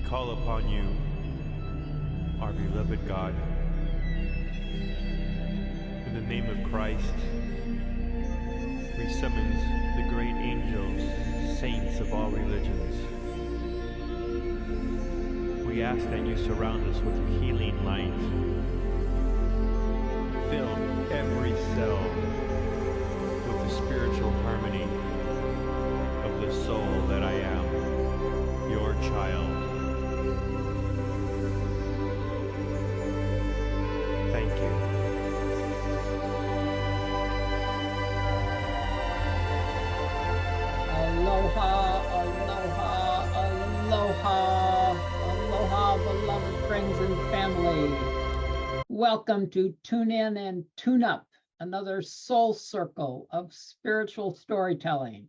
We call upon you, our beloved God. In the name of Christ, we summons the great angels, saints of all religions. We ask that you surround us with your healing light. Fill every cell with the spiritual harmony of the soul that I am, your child. Thank you. Aloha, aloha, aloha, aloha, beloved friends and family. Welcome to Tune In and Tune Up, another soul circle of spiritual storytelling,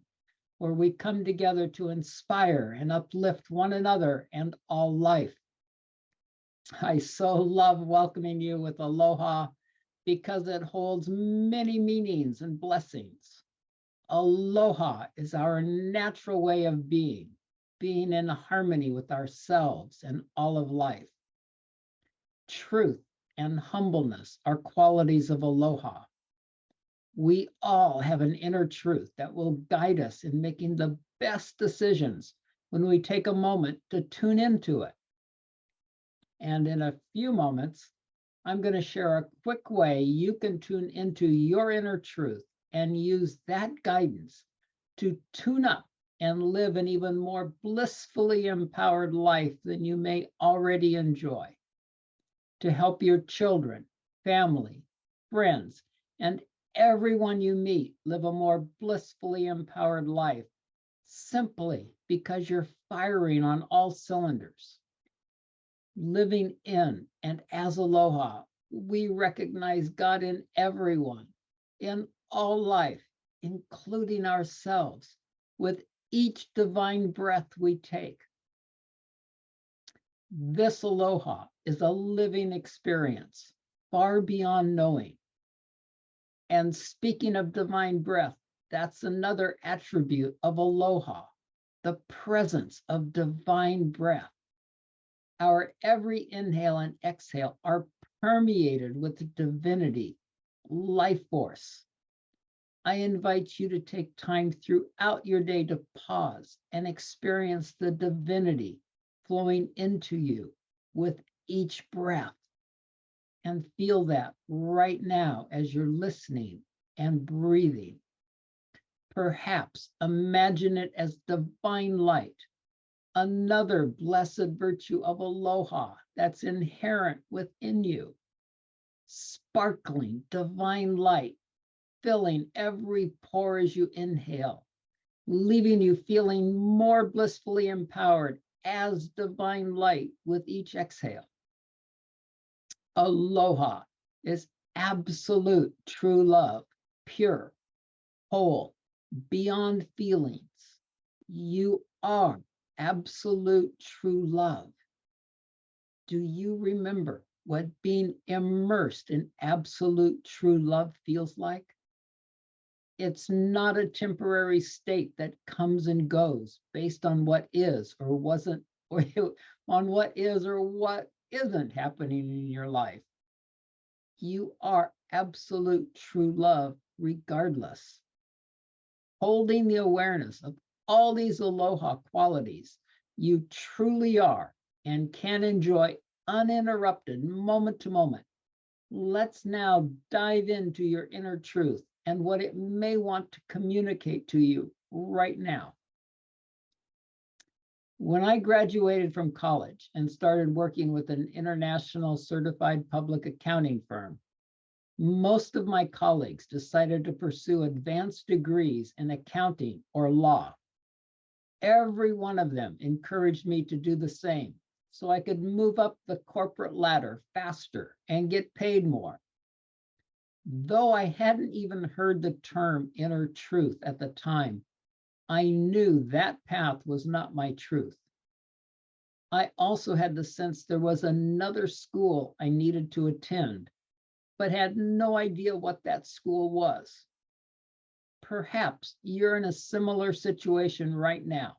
where we come together to inspire and uplift one another and all life. I so love welcoming you with aloha because it holds many meanings and blessings. Aloha is our natural way of being in harmony with ourselves and all of life. Truth and humbleness are qualities of aloha. We all have an inner truth that will guide us in making the best decisions when we take a moment to tune into it. And in a few moments, I'm going to share a quick way you can tune into your inner truth and use that guidance to tune up and live an even more blissfully empowered life than you may already enjoy. To help your children, family, friends, and everyone you meet live a more blissfully empowered life, simply because you're firing on all cylinders. Living in and as aloha, we recognize God in everyone, in all life, including ourselves, with each divine breath we take. This aloha is a living experience, far beyond knowing. And speaking of divine breath, that's another attribute of aloha, the presence of divine breath. Our every inhale and exhale are permeated with divinity, life force. I invite you to take time throughout your day to pause and experience the divinity flowing into you with each breath. And feel that right now as you're listening and breathing. Perhaps imagine it as divine light, another blessed virtue of aloha that's inherent within you. Sparkling divine light, filling every pore as you inhale, leaving you feeling more blissfully empowered as divine light with each exhale. Aloha is absolute true love, pure, whole, beyond feelings. You are absolute true love. Do you remember what being immersed in absolute true love feels like? It's not a temporary state that comes and goes based on what is or wasn't, or on what is or what isn't happening in your life. You are absolute true love regardless. Holding the awareness of all these aloha qualities, you truly are and can enjoy uninterrupted moment to moment. Let's now dive into your inner truth and what it may want to communicate to you right now. When I graduated from college and started working with an international certified public accounting firm, most of my colleagues decided to pursue advanced degrees in accounting or law. Every one of them encouraged me to do the same so I could move up the corporate ladder faster and get paid more. Though I hadn't even heard the term inner truth at the time, I knew that path was not my truth. I also had the sense there was another school I needed to attend, but had no idea what that school was. Perhaps you're in a similar situation right now.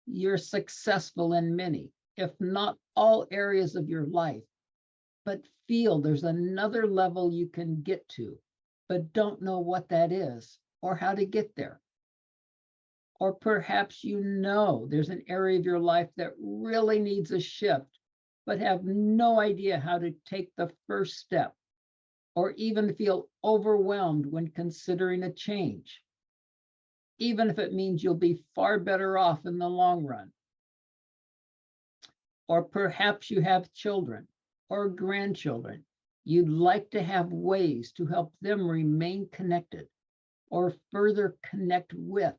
You're successful in many, if not all areas of your life, but feel there's another level you can get to, but don't know what that is or how to get there. Or perhaps you know there's an area of your life that really needs a shift, but have no idea how to take the first step, or even feel overwhelmed when considering a change, even if it means you'll be far better off in the long run. Or perhaps you have children or grandchildren. You'd like to have ways to help them remain connected or further connect with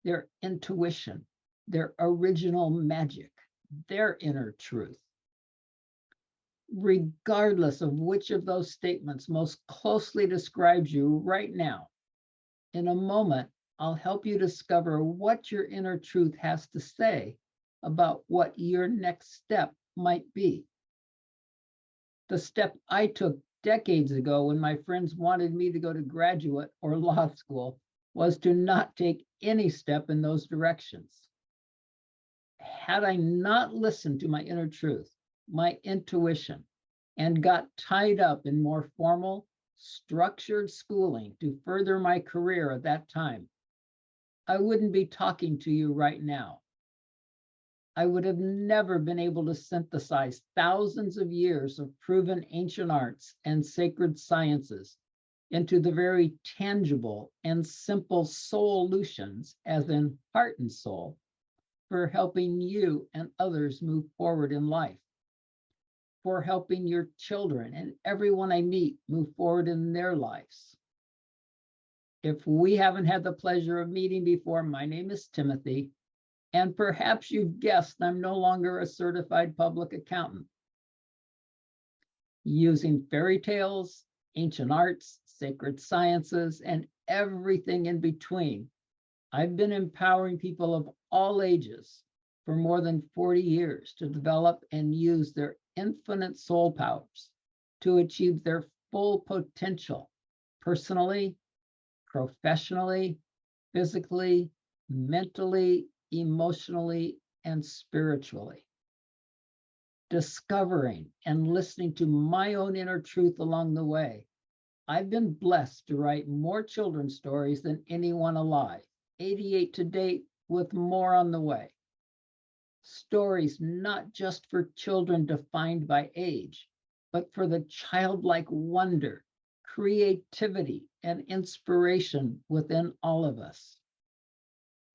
their intuition, their original magic, their inner truth. Regardless of which of those statements most closely describes you right now, in a moment, I'll help you discover what your inner truth has to say about what your next step might be. The step I took decades ago when my friends wanted me to go to graduate or law school was to not take any step in those directions. Had I not listened to my inner truth, my intuition, and got tied up in more formal, structured schooling to further my career at that time, I wouldn't be talking to you right now. I would have never been able to synthesize thousands of years of proven ancient arts and sacred sciences into the very tangible and simple solutions, as in heart and soul, for helping you and others move forward in life, for helping your children and everyone I meet move forward in their lives. If we haven't had the pleasure of meeting before, my name is Timothy, and perhaps you've guessed I'm no longer a certified public accountant. Using fairy tales, ancient arts, sacred sciences, and everything in between, I've been empowering people of all ages for more than 40 years to develop and use their infinite soul powers to achieve their full potential personally, professionally, physically, mentally, emotionally, and spiritually. Discovering and listening to my own inner truth along the way, I've been blessed to write more children's stories than anyone alive, 88 to date, with more on the way. Stories not just for children defined by age, but for the childlike wonder, creativity, and inspiration within all of us.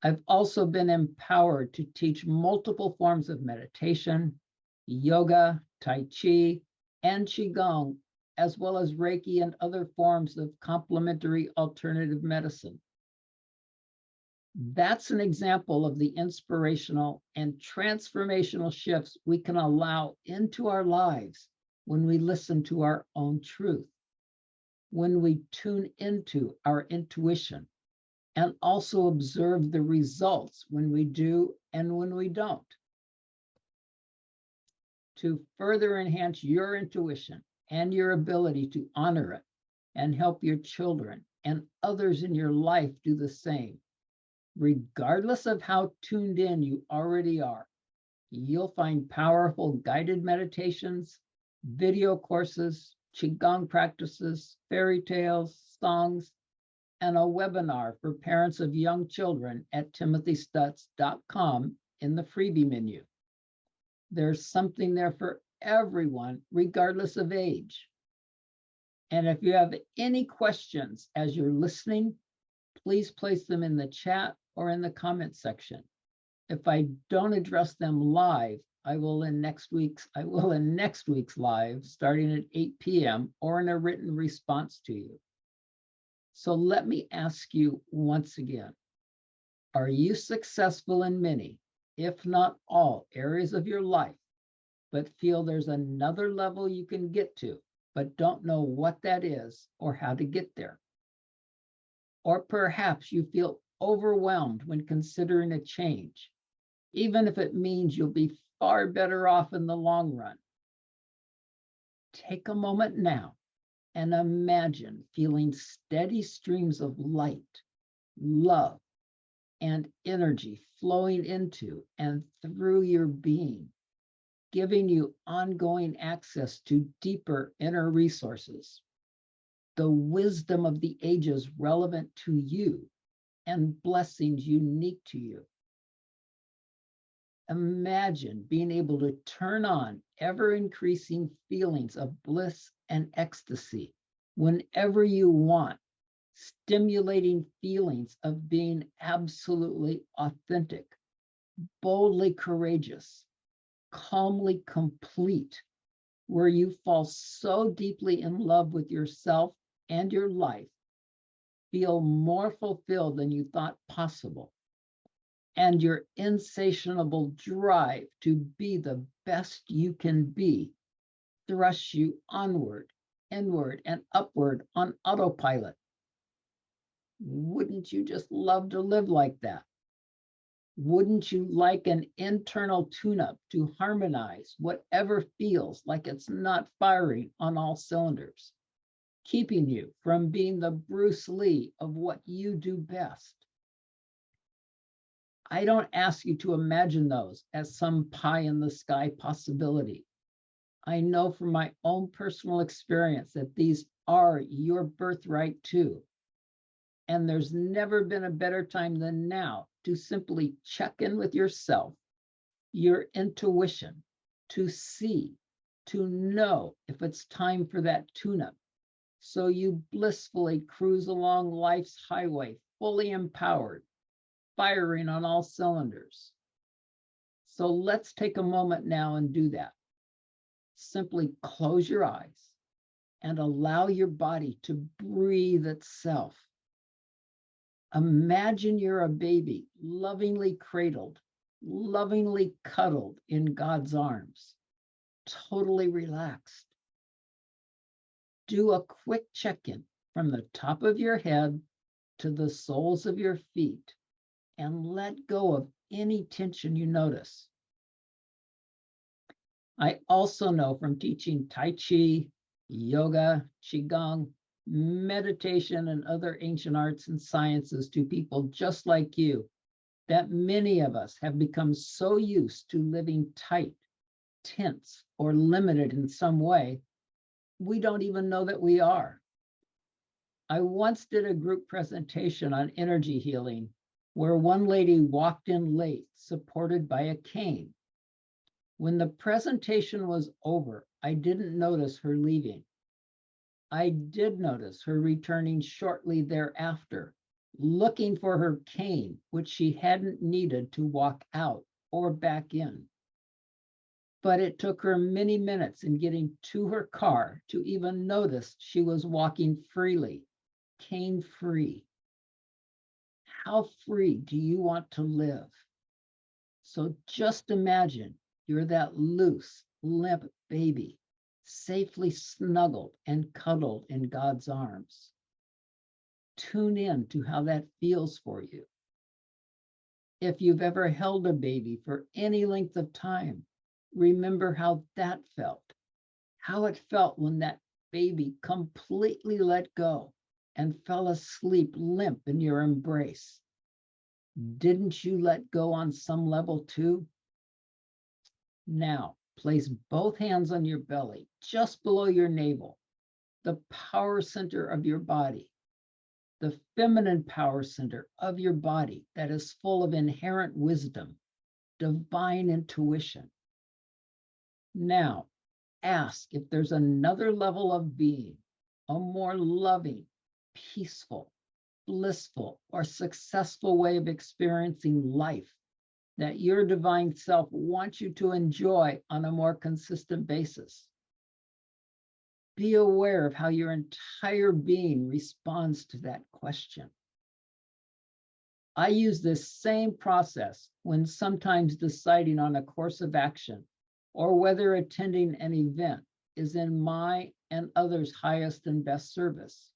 I've also been empowered to teach multiple forms of meditation, yoga, Tai Chi, and Qigong, as well as Reiki and other forms of complementary alternative medicine. That's an example of the inspirational and transformational shifts we can allow into our lives when we listen to our own truth, when we tune into our intuition, and also observe the results when we do and when we don't. To further enhance your intuition and your ability to honor it and help your children and others in your life do the same, regardless of how tuned in you already are, you'll find powerful guided meditations, video courses, Qigong practices, fairy tales, songs, and a webinar for parents of young children at timothystutz.com in the freebie menu. There's something there for everyone, regardless of age. And if you have any questions as you're listening, please place them in the chat or in the comment section. If I don't address them live, I will in next week's live, starting at 8 p.m. or in a written response to you. So let me ask you once again, are you successful in many, if not all, areas of your life, but feel there's another level you can get to, but don't know what that is or how to get there? Or perhaps you feel overwhelmed when considering a change, even if it means you'll be far better off in the long run. Take a moment now and imagine feeling steady streams of light, love, and energy flowing into and through your being, giving you ongoing access to deeper inner resources, the wisdom of the ages relevant to you, and blessings unique to you. Imagine being able to turn on ever-increasing feelings of bliss and ecstasy whenever you want, stimulating feelings of being absolutely authentic, boldly courageous, calmly complete, where you fall so deeply in love with yourself and your life, feel more fulfilled than you thought possible, and your insatiable drive to be the best you can be thrusts you onward, inward, and upward on autopilot. Wouldn't you just love to live like that? Wouldn't you like an internal tune-up to harmonize whatever feels like it's not firing on all cylinders, keeping you from being the Bruce Lee of what you do best? I don't ask you to imagine those as some pie in the sky possibility. I know from my own personal experience that these are your birthright too. And there's never been a better time than now to simply check in with yourself, your intuition, to see, to know if it's time for that tune-up. So you blissfully cruise along life's highway, fully empowered, firing on all cylinders. So let's take a moment now and do that. Simply close your eyes and allow your body to breathe itself. Imagine you're a baby, lovingly cradled, lovingly cuddled in God's arms, totally relaxed. Do a quick check-in from the top of your head to the soles of your feet and let go of any tension you notice. I also know from teaching Tai Chi, yoga, Qigong, meditation, and other ancient arts and sciences to people just like you, that many of us have become so used to living tight, tense, or limited in some way, we don't even know that we are. I once did a group presentation on energy healing where one lady walked in late, supported by a cane. When the presentation was over, I didn't notice her leaving. I did notice her returning shortly thereafter, looking for her cane, which she hadn't needed to walk out or back in. But it took her many minutes in getting to her car to even notice she was walking freely, cane-free. How free do you want to live? So just imagine you're that loose, limp baby, safely snuggled and cuddled in God's arms. Tune in to how that feels for you. If you've ever held a baby for any length of time, remember how that felt, how it felt when that baby completely let go and fell asleep limp in your embrace. Didn't you let go on some level too? Now, place both hands on your belly, just below your navel, the power center of your body, the feminine power center of your body that is full of inherent wisdom, divine intuition. Now, ask if there's another level of being, a more loving, peaceful, blissful, or successful way of experiencing life that your divine self wants you to enjoy on a more consistent basis. Be aware of how your entire being responds to that question. I use this same process when sometimes deciding on a course of action or whether attending an event is in my and others' highest and best service.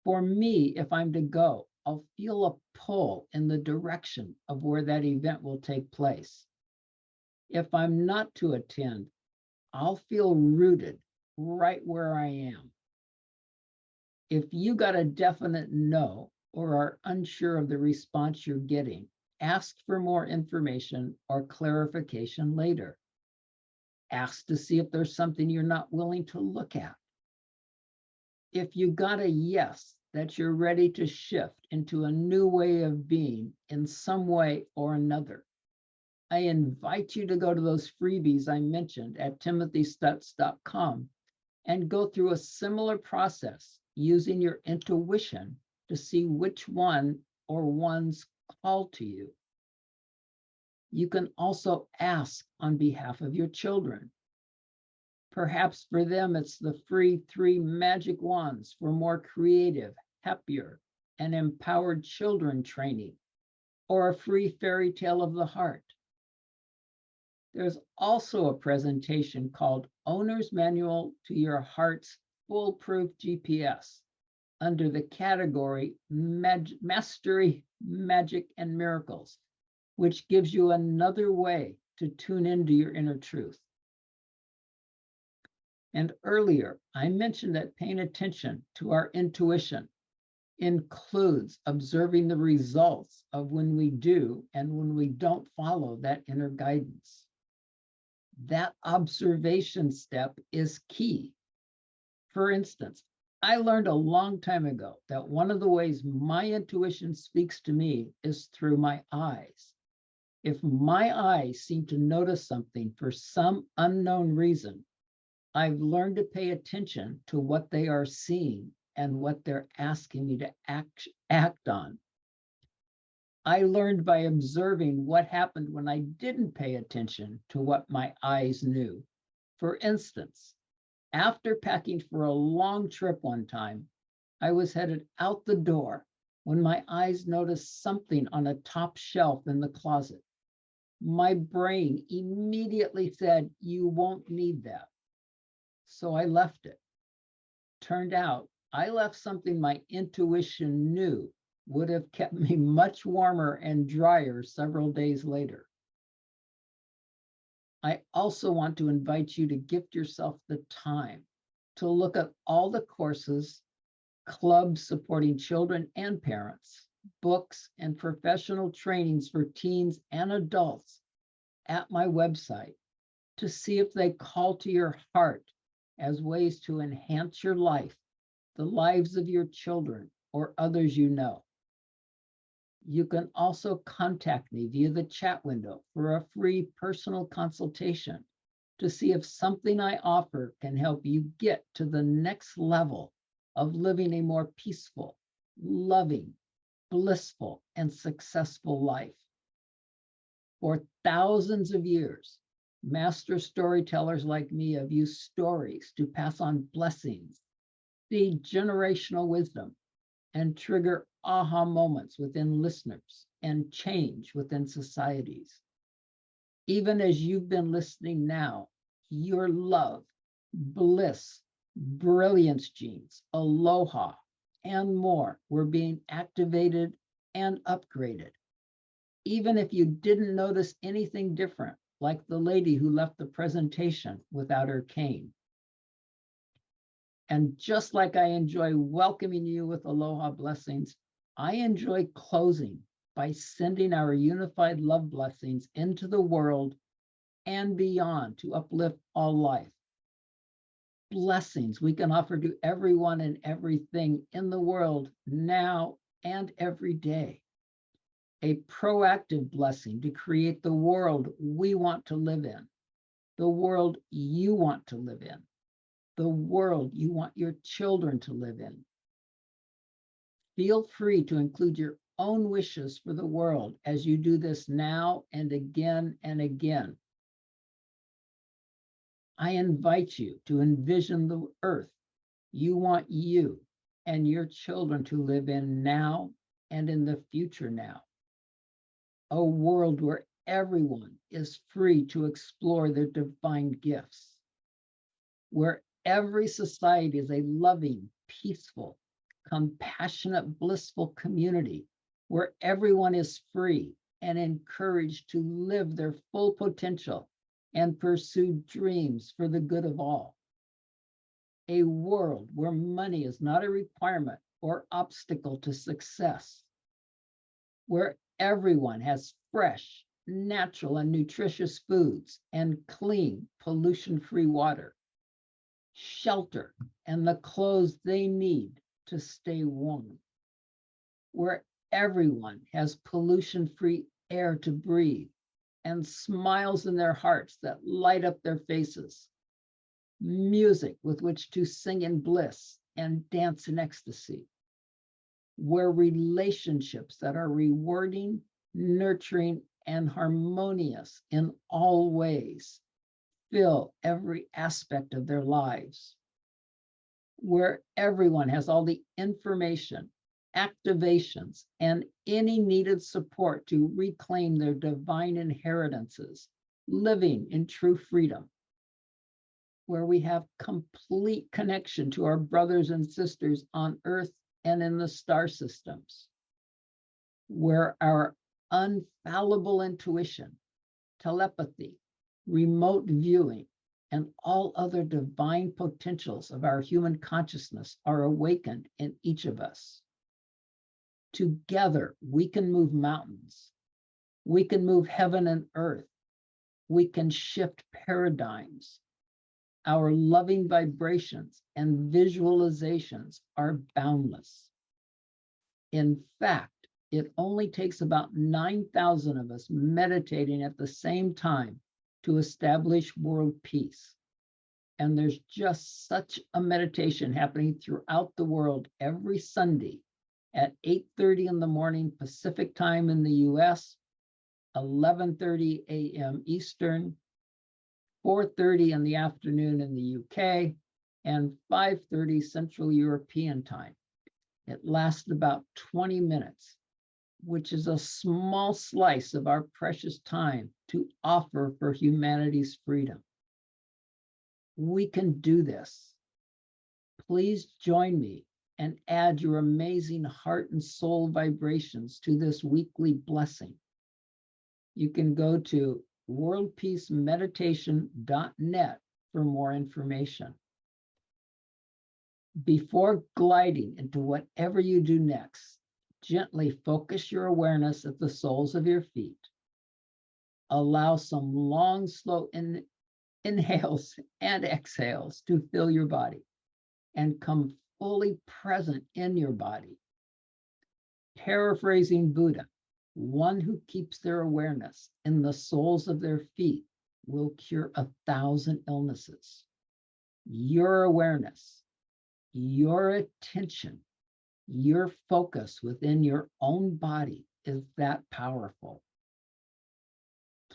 For me, if I'm to go, I'll feel a pull in the direction of where that event will take place. If I'm not to attend, I'll feel rooted right where I am. If you got a definite no or are unsure of the response you're getting, ask for more information or clarification later. Ask to see if there's something you're not willing to look at. If you got a yes, that you're ready to shift into a new way of being in some way or another, I invite you to go to those freebies I mentioned at timothystutz.com and go through a similar process using your intuition to see which one or ones call to you. You can also ask on behalf of your children. Perhaps for them, it's the free 3 magic wands for more creative, happier, and empowered children training, or a free fairy tale of the heart. There's also a presentation called Owner's Manual to Your Heart's Foolproof GPS under the category Mastery, Magic, and Miracles, which gives you another way to tune into your inner truth. And earlier, I mentioned that paying attention to our intuition includes observing the results of when we do and when we don't follow that inner guidance. That observation step is key. For instance, I learned a long time ago that one of the ways my intuition speaks to me is through my eyes. If my eyes seem to notice something for some unknown reason, I've learned to pay attention to what they are seeing and what they're asking me to act on. I learned by observing what happened when I didn't pay attention to what my eyes knew. For instance, after packing for a long trip one time, I was headed out the door when my eyes noticed something on a top shelf in the closet. My brain immediately said, "You won't need that." So I left it. Turned out I left something my intuition knew would have kept me much warmer and drier several days later. I also want to invite you to gift yourself the time to look at all the courses, clubs supporting children and parents, books, and professional trainings for teens and adults at my website to see if they call to your heart as ways to enhance your life, the lives of your children, or others you know. You can also contact me via the chat window for a free personal consultation to see if something I offer can help you get to the next level of living a more peaceful, loving, blissful, and successful life. For thousands of years, master storytellers like me have used stories to pass on blessings, feed generational wisdom, and trigger aha moments within listeners and change within societies. Even as you've been listening now, your love, bliss, brilliance genes, aloha, and more were being activated and upgraded. Even if you didn't notice anything different, like the lady who left the presentation without her cane. And just like I enjoy welcoming you with aloha blessings, I enjoy closing by sending our unified love blessings into the world and beyond to uplift all life. Blessings we can offer to everyone and everything in the world now and every day. A proactive blessing to create the world we want to live in, the world you want to live in, the world you want your children to live in. Feel free to include your own wishes for the world as you do this now and again and again. I invite you to envision the earth you want you and your children to live in now and in the future now. A world where everyone is free to explore their divine gifts, where every society is a loving, peaceful, compassionate, blissful community, where everyone is free and encouraged to live their full potential and pursue dreams for the good of all. A world where money is not a requirement or obstacle to success, where everyone has fresh, natural and nutritious foods and clean, pollution-free water, shelter, and the clothes they need to stay warm, where everyone has pollution-free air to breathe and smiles in their hearts that light up their faces, music with which to sing in bliss and dance in ecstasy, where relationships that are rewarding, nurturing, and harmonious in all ways fill every aspect of their lives, where everyone has all the information, activations, and any needed support to reclaim their divine inheritances, living in true freedom, where we have complete connection to our brothers and sisters on Earth and in the star systems, where our unfallible intuition, telepathy, remote viewing, and all other divine potentials of our human consciousness are awakened in each of us. Together, we can move mountains. We can move heaven and earth. We can shift paradigms. Our loving vibrations and visualizations are boundless. In fact, it only takes about 9,000 of us meditating at the same time to establish world peace. And there's just such a meditation happening throughout the world every Sunday at 8:30 in the morning Pacific time in the US, 11:30 a.m. Eastern, 4:30 in the afternoon in the UK, and 5:30 Central European time. It lasts about 20 minutes, which is a small slice of our precious time to offer for humanity's freedom. We can do this. Please join me and add your amazing heart and soul vibrations to this weekly blessing. You can go to worldpeacemeditation.net for more information. Before gliding into whatever you do next, gently focus your awareness at the soles of your feet. Allow some long, slow inhales and exhales to fill your body and come fully present in your body. Paraphrasing Buddha, one who keeps their awareness in the soles of their feet will cure 1,000 illnesses. Your awareness, your attention, your focus within your own body is that powerful.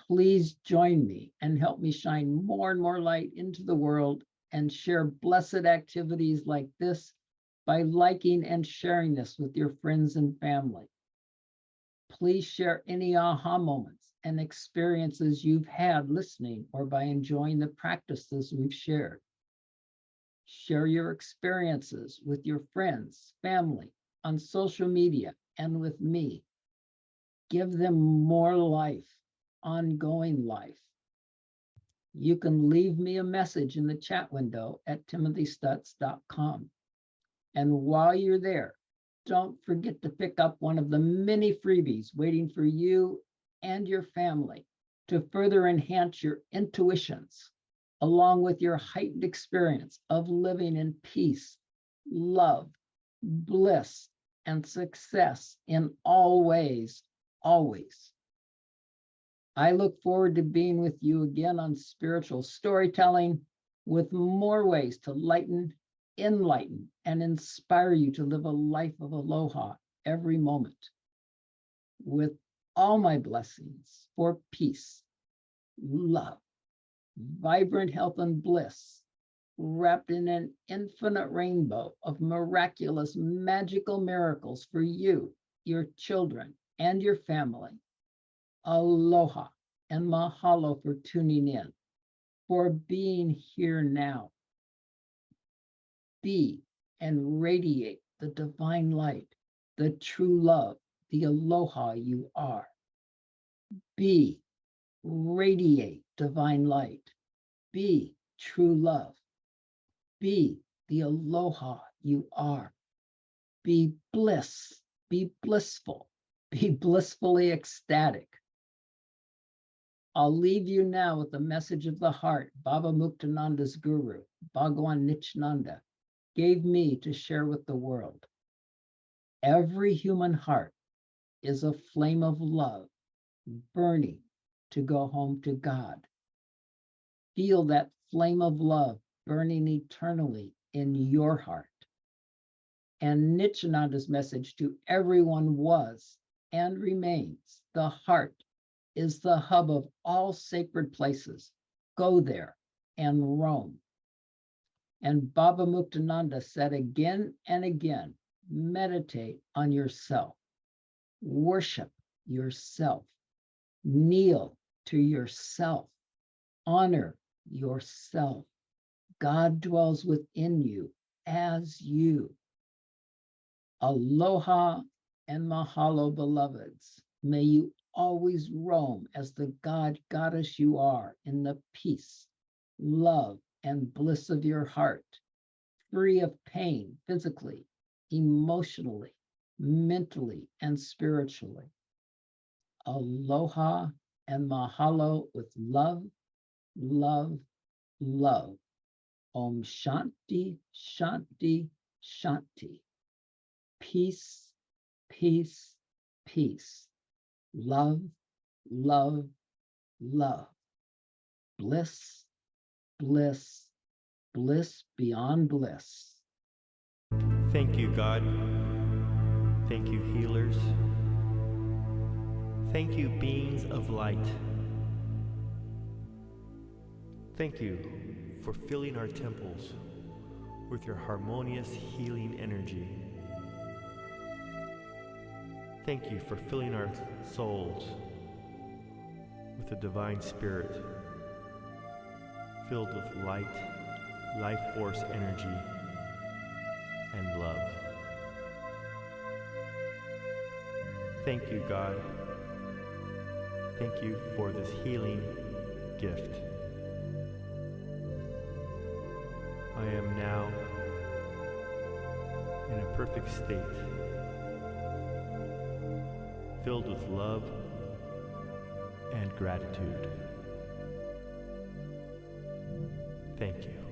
Please join me and help me shine more and more light into the world and share blessed activities like this by liking and sharing this with your friends and family. Please share any aha moments and experiences you've had listening or by enjoying the practices we've shared. Share your experiences with your friends, family, on social media, and with me. Give them more life, ongoing life. You can leave me a message in the chat window at timothystutz.com. And while you're there, don't forget to pick up one of the many freebies waiting for you and your family to further enhance your intuitions, along with your heightened experience of living in peace, love, bliss, and success in all ways, always. I look forward to being with you again on Spiritual Storytelling with more ways to lighten, enlighten, and inspire you to live a life of aloha every moment. With all my blessings for peace, love, vibrant health and bliss, wrapped in an infinite rainbow of miraculous, magical miracles for you, your children, and your family. Aloha and mahalo for tuning in, for being here now. Be and radiate the divine light, the true love, the aloha you are. Be, radiate divine light. Be true love. Be the aloha you are. Be bliss, be blissful, be blissfully ecstatic. I'll leave you now with the message of the heart Baba Muktananda's guru, Bhagwan Nityananda, gave me to share with the world. Every human heart is a flame of love burning to go home to God. Feel that flame of love burning eternally in your heart. And Nityananda's message to everyone was and remains, the heart is the hub of all sacred places. Go there and roam. And Baba Muktananda said again and again, meditate on yourself, worship yourself, kneel to yourself, honor yourself. God dwells within you as you. Aloha and mahalo, beloveds. May you always roam as the God goddess you are in the peace, love, and bliss of your heart, free of pain physically, emotionally, mentally, and spiritually. Aloha and mahalo with love, love, love. Om Shanti, Shanti, Shanti. Peace, peace, peace. Love, love, love. Bliss, bliss, bliss beyond bliss. Thank you, God. Thank you, healers. Thank you, beings of light. Thank you for filling our temples with your harmonious healing energy. Thank you for filling our souls with the divine spirit, filled with light, life force energy, and love. Thank you, God. Thank you for this healing gift. I am now in a perfect state, filled with love and gratitude. Thank you.